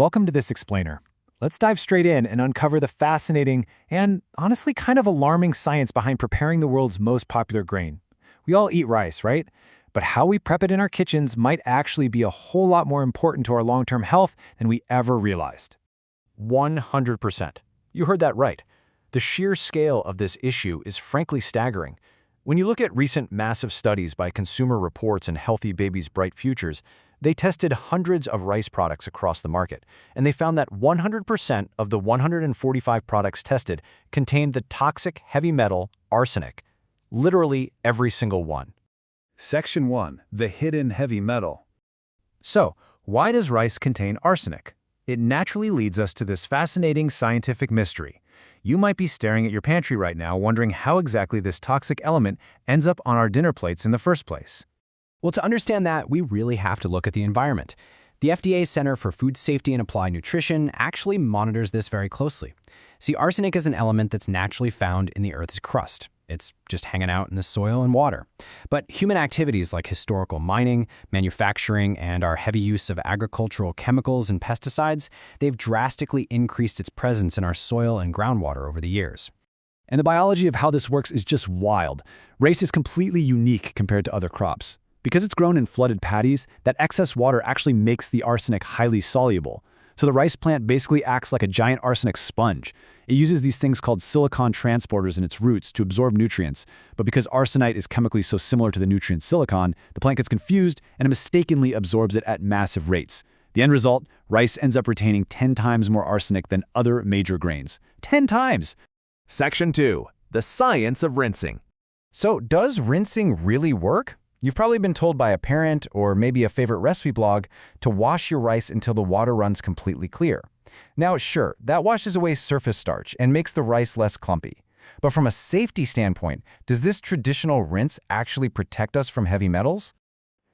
Welcome to this explainer. Let's dive straight in and uncover the fascinating and honestly kind of alarming science behind preparing the world's most popular grain. We all eat rice, right? But how we prep it in our kitchens might actually be a whole lot more important to our long-term health than we ever realized. 100%. You heard that right. The sheer scale of this issue is frankly staggering. When you look at recent massive studies by Consumer Reports and Healthy Babies' Bright Futures, they tested hundreds of rice products across the market, and they found that 100% of the 145 products tested contained the toxic heavy metal arsenic. Literally every single one. Section 1. The hidden heavy metal. So, why does rice contain arsenic? It naturally leads us to this fascinating scientific mystery. You might be staring at your pantry right now wondering how exactly this toxic element ends up on our dinner plates in the first place. Well, to understand that, we really have to look at the environment. The FDA's Center for Food Safety and Applied Nutrition actually monitors this very closely. See, arsenic is an element that's naturally found in the Earth's crust. It's just hanging out in the soil and water. But human activities like historical mining, manufacturing, and our heavy use of agricultural chemicals and pesticides, they've drastically increased its presence in our soil and groundwater over the years. And the biology of how this works is just wild. Rice is completely unique compared to other crops. Because it's grown in flooded paddies, that excess water actually makes the arsenic highly soluble. So the rice plant basically acts like a giant arsenic sponge. It uses these things called silicon transporters in its roots to absorb nutrients, but because arsenite is chemically so similar to the nutrient silicon, the plant gets confused and it mistakenly absorbs it at massive rates. The end result, rice ends up retaining 10 times more arsenic than other major grains. 10 times! Section 2. The science of rinsing. So, does rinsing really work? You've probably been told by a parent or maybe a favorite recipe blog to wash your rice until the water runs completely clear. Now, sure, that washes away surface starch and makes the rice less clumpy. But from a safety standpoint, does this traditional rinse actually protect us from heavy metals?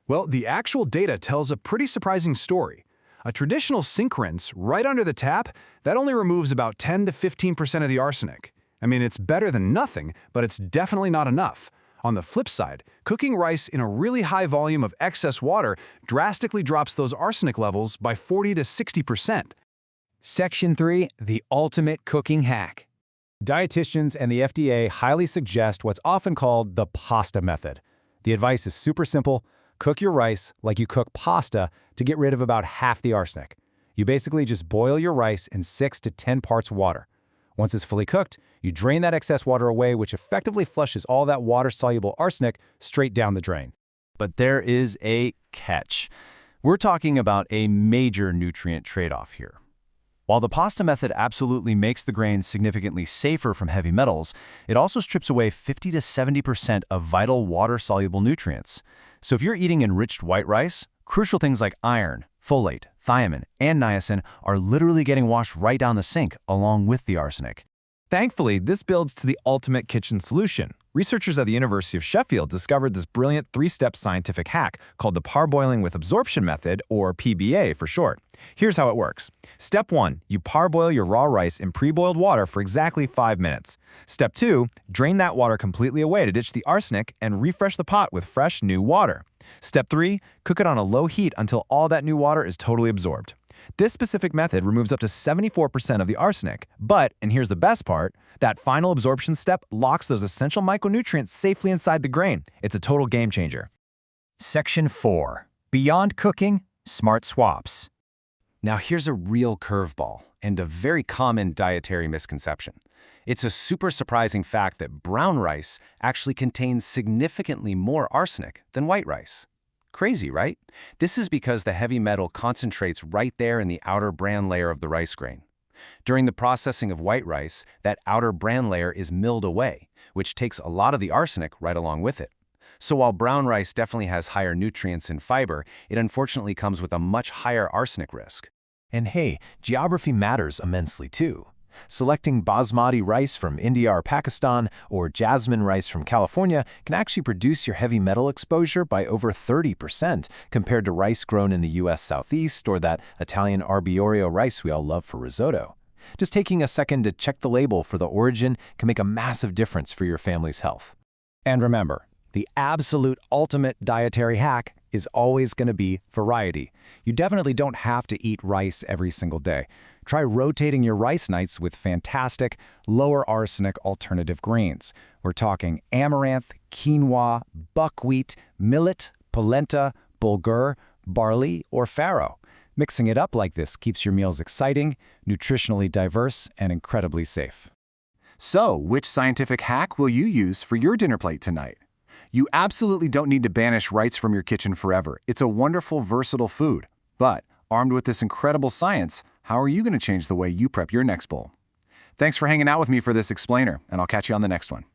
Well, the actual data tells a pretty surprising story. A traditional sink rinse, right under the tap, that only removes about 10 to 15% of the arsenic. I mean, it's better than nothing, but it's definitely not enough. On the flip side, cooking rice in a really high volume of excess water drastically drops those arsenic levels by 40 to 60%. Section 3. The ultimate cooking hack. Dietitians and the FDA highly suggest what's often called the pasta method. The advice is super simple. Cook your rice like you cook pasta to get rid of about half the arsenic. You basically just boil your rice in 6 to 10 parts water. Once it's fully cooked, you drain that excess water away, which effectively flushes all that water-soluble arsenic straight down the drain. But there is a catch. We're talking about a major nutrient trade-off here. While the pasta method absolutely makes the grain significantly safer from heavy metals, it also strips away 50 to 70% of vital water-soluble nutrients. So if you're eating enriched white rice, crucial things like iron, folate, thiamin, and niacin are literally getting washed right down the sink along with the arsenic. Thankfully, this builds to the ultimate kitchen solution. Researchers at the University of Sheffield discovered this brilliant three-step scientific hack called the parboiling with absorption method, or PBA for short. Here's how it works. Step 1, you parboil your raw rice in pre-boiled water for exactly 5 minutes. Step 2, drain that water completely away to ditch the arsenic and refresh the pot with fresh, new water. Step 3, cook it on a low heat until all that new water is totally absorbed. This specific method removes up to 74% of the arsenic, but, and here's the best part, that final absorption step locks those essential micronutrients safely inside the grain. It's a total game changer. Section 4. Beyond cooking, smart swaps. Now here's a real curveball and a very common dietary misconception. It's a super surprising fact that brown rice actually contains significantly more arsenic than white rice. Crazy, right? This is because the heavy metal concentrates right there in the outer bran layer of the rice grain. During the processing of white rice, that outer bran layer is milled away, which takes a lot of the arsenic right along with it. So while brown rice definitely has higher nutrients and fiber, it unfortunately comes with a much higher arsenic risk. And hey, geography matters immensely too. Selecting basmati rice from India or Pakistan or jasmine rice from California can actually reduce your heavy metal exposure by over 30% compared to rice grown in the U.S. Southeast or that Italian arborio rice we all love for risotto. Just taking a second to check the label for the origin can make a massive difference for your family's health. And remember, the absolute ultimate dietary hack is always going to be variety. You definitely don't have to eat rice every single day. Try rotating your rice nights with fantastic, lower arsenic alternative grains. We're talking amaranth, quinoa, buckwheat, millet, polenta, bulgur, barley, or farro. Mixing it up like this keeps your meals exciting, nutritionally diverse, and incredibly safe. So, which scientific hack will you use for your dinner plate tonight? You absolutely don't need to banish rice from your kitchen forever. It's a wonderful, versatile food. But, armed with this incredible science, how are you going to change the way you prep your next bowl? Thanks for hanging out with me for this explainer, and I'll catch you on the next one.